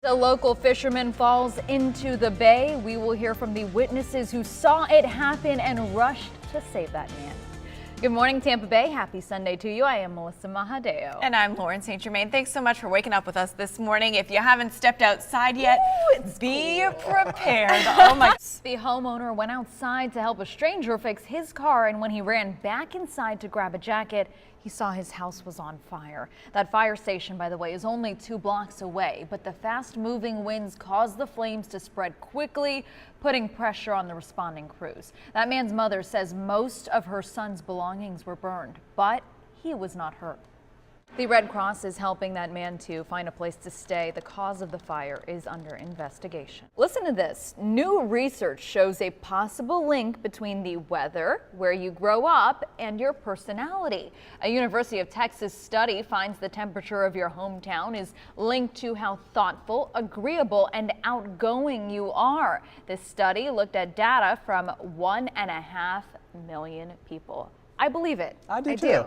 A local fisherman falls into the bay. We will hear from the witnesses who saw it happen and rushed to save that man. Good morning, Tampa Bay. Happy Sunday to you. I am Melissa Mahadeo. And I'm Lauren St. Germain. Thanks so much for waking up with us this morning. If you haven't stepped outside yet, be prepared. Oh my. The homeowner went outside to help a stranger fix his car, and when he ran back inside to grab a jacket, he saw his house was on fire. That fire station, by the way, is only 2 blocks away, but the fast-moving winds caused the flames to spread quickly, putting pressure on the responding crews. That man's mother says most of her son's belongings were burned, but he was not hurt. The Red Cross is helping that man to find a place to stay. The cause of the fire is under investigation. Listen to this. New research shows a possible link between the weather, where you grow up, and your personality. A University of Texas study finds the temperature of your hometown is linked to how thoughtful, agreeable, and outgoing you are. This study looked at data from 1.5 million people. I believe it. I do too.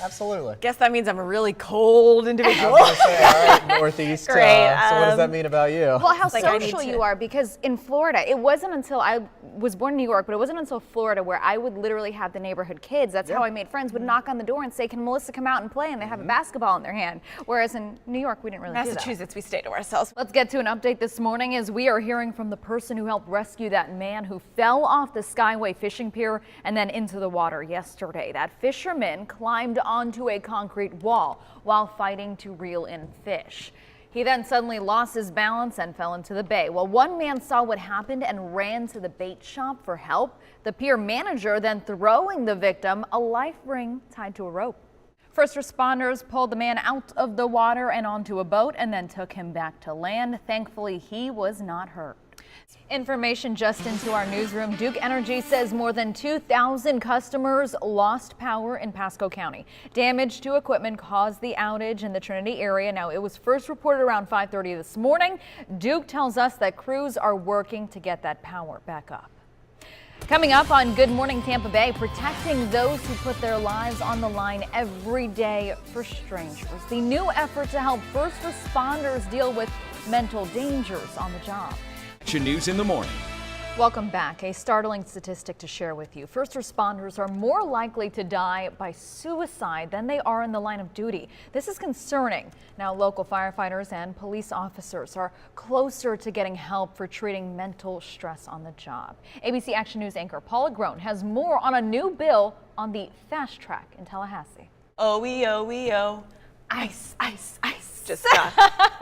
Absolutely. Guess that means I'm a really cold individual. I was gonna say, all right, Northeast. Great. So what does that mean about you? Well, how Like I need social to- you are, because in Florida, it wasn't until I was born in New York, but it wasn't until Florida where I would literally have the neighborhood kids. That's how I made friends, would knock on the door and say, "Can Melissa come out and play?" And they have a basketball in their hand. Whereas in New York, we didn't really do that. Massachusetts, we stay to ourselves. Let's get to an update this morning as we are hearing from the person who helped rescue that man who fell off the Skyway fishing pier and then into the water yesterday. That fisherman climbed onto a concrete wall while fighting to reel in fish. He then suddenly lost his balance and fell into the bay. Well, one man saw what happened and ran to the bait shop for help. The pier manager then throwing the victim a life ring tied to a rope. First responders pulled the man out of the water and onto a boat and then took him back to land. Thankfully, he was not hurt. Information just into our newsroom. Duke Energy says more than 2,000 customers lost power in Pasco County. Damage to equipment caused the outage in the Trinity area. Now, it was first reported around 5:30 this morning. Duke tells us that crews are working to get that power back up. Coming up on Good Morning Tampa Bay, protecting those who put their lives on the line every day for strangers. The new effort to help first responders deal with mental dangers on the job. Action News in the morning. Welcome back. A startling statistic to share with you. First responders are more likely to die by suicide than they are in the line of duty. This is concerning. Now, local firefighters and police officers are closer to getting help for treating mental stress on the job. ABC Action News anchor Paula Groen has more on a new bill on the fast track in Tallahassee. O-E-O-E-O. Ice, ice, ice. Just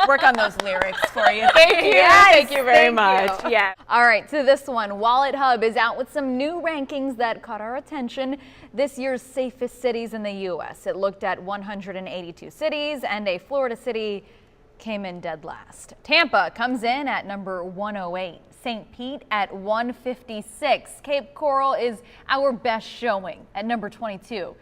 work on those lyrics for you. Thank you. Yes, Thank you very thank much. you. Yeah. All right, to this one. Wallet Hub is out with some new rankings that caught our attention. This year's safest cities in the U.S. It looked at 182 cities, and a Florida city came in dead last. Tampa comes in at number 108. St. Pete at 156. Cape Coral is our best showing at number 22.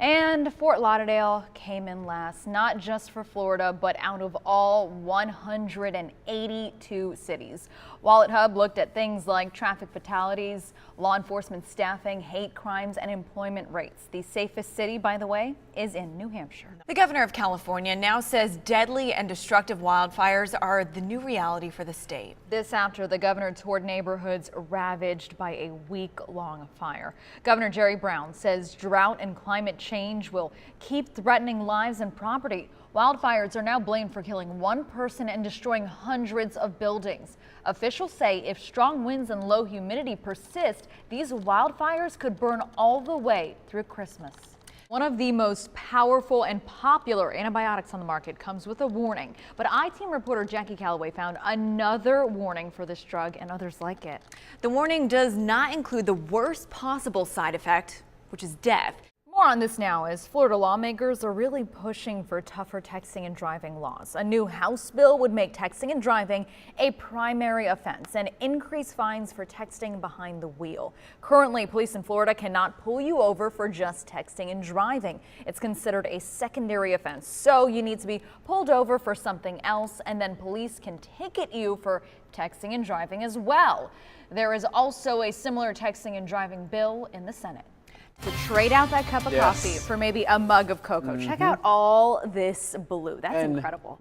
And Fort Lauderdale came in last, not just for Florida, but out of all 182 cities. Wallet Hub looked at things like traffic fatalities, law enforcement staffing, hate crimes, and employment rates. The safest city, by the way, is in New Hampshire. The governor of California now says deadly and destructive wildfires are the new reality for the state. This after the governor toured neighborhoods ravaged by a week-long fire. Governor Jerry Brown says drought and climate change will keep threatening lives and property. Wildfires are now blamed for killing one person and destroying hundreds of buildings. Officials say if strong winds and low humidity persist, these wildfires could burn all the way through Christmas. One of the most powerful and popular antibiotics on the market comes with a warning, but I-Team reporter Jackie Calloway found another warning for this drug and others like it. The warning does not include the worst possible side effect, which is death. More on this now as Florida lawmakers are really pushing for tougher texting and driving laws. A new House bill would make texting and driving a primary offense and increase fines for texting behind the wheel. Currently, police in Florida cannot pull you over for just texting and driving. It's considered a secondary offense, so you need to be pulled over for something else, and then police can ticket you for texting and driving as well. There is also a similar texting and driving bill in the Senate. To trade out that cup of coffee for maybe a mug of cocoa. Check out all this blue. That's incredible.